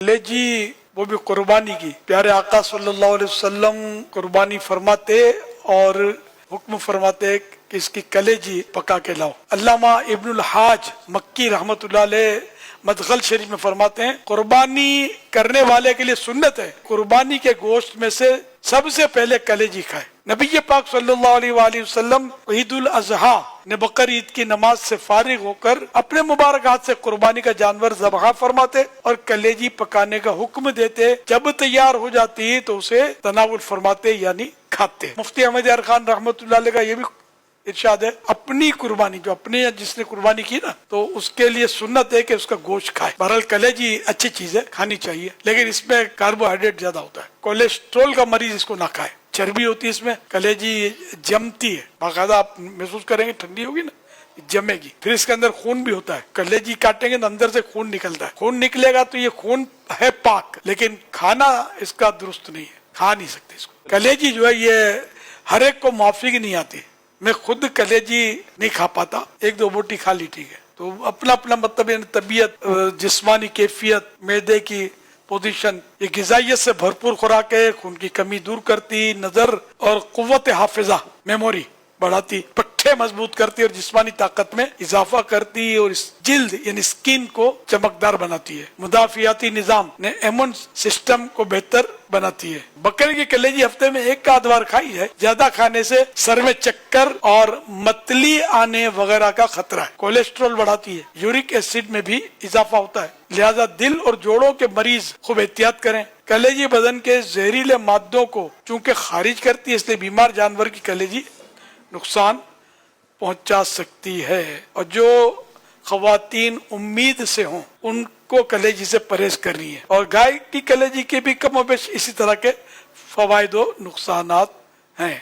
ले जी वो भी कुर्बानी की। प्यारे आका सल्लल्लाहु अलैहि वसल्लम कुर्बानी फरमाते और हुक्म फरमाते कि इसकी कलेजी पका के लाओ। अल्लामा इब्नुल हाज मक्की रहमतुल्लाह अलैह मदखल शरीफ में फरमाते हैं, कुर्बानी करने वाले के लिए सुन्नत है कुर्बानी के गोश्त में से सबसे पहले कलेजी खाए। नबी पाक सल्लल्लाहु अलैहि वसल्लम ईदुल अजहा ने बकर ईद की नमाज से फारिग होकर अपने मुबारक हाथ से कुर्बानी का जानवर ज़बह फरमाते और कलेजी पकाने का हुक्म देते। जब तैयार हो जाती तो उसे तनावुल फरमाते यानी खाते। मुफ्ती अहमद यार खान रहमतुल्लाह अलैह का ये भी इरशाद है, अपनी कुर्बानी जो अपने जिसने कुर्बानी की ना तो उसके लिए सुन्नत है कि उसका गोश्त खाए। बहरहाल कलेजी अच्छी चीज है, खानी चाहिए, लेकिन इसमें कार्बोहाइड्रेट ज्यादा होता है। कोलेस्ट्रोल का मरीज इसको ना खाए, चर्बी होती है इसमें, कलेजी जमती है, बाकायदा आप महसूस करेंगे ठंडी होगी ना जमेगी। फिर इसके अंदर खून भी होता है, कलेजी काटेंगे तो अंदर से खून निकलता है। खून निकलेगा तो ये खून है पाक, लेकिन खाना इसका दुरुस्त नहीं है, खा नहीं सकते इसको। कलेजी जो है ये हर एक को माफी नहीं आती। मैं खुद कलेजी नहीं खा पाता, एक दो बोटी खा ली ठीक है। तो अपना अपना मतलब तबीयत, जिस्मानी कैफियत, मैदे की पोजीशन, ये गिजाइयत से भरपूर खुराक है, खून की कमी दूर करती, नजर और कुव्वत हाफिजा मेमोरी बढ़ाती, पट्टे मजबूत करती और जिस्मानी ताकत में इजाफा करती और इस जिल्द यानी स्किन को चमकदार बनाती है। मुदाफियाती निजाम ने इम्यून सिस्टम को बेहतर बनाती है। बकरे की कलेजी हफ्ते में एक आध बार खाई है, ज्यादा खाने से सर में चक्कर और मतली आने वगैरह का खतरा है। कोलेस्ट्रॉल बढ़ाती है, यूरिक एसिड में भी इजाफा होता है, लिहाजा दिल और जोड़ों के मरीज खूब एहतियात करें। कलेजी बदन के जहरीले मादों को चूंकि खारिज करती है, इसलिए बीमार जानवर की कलेजी नुकसान पहुंचा सकती है। और जो खवातीन उम्मीद से हों उनको कलेजी से परहेज करनी है। और गाय की कलेजी के भी कम और बेश इसी तरह के फवायद व नुकसानात हैं।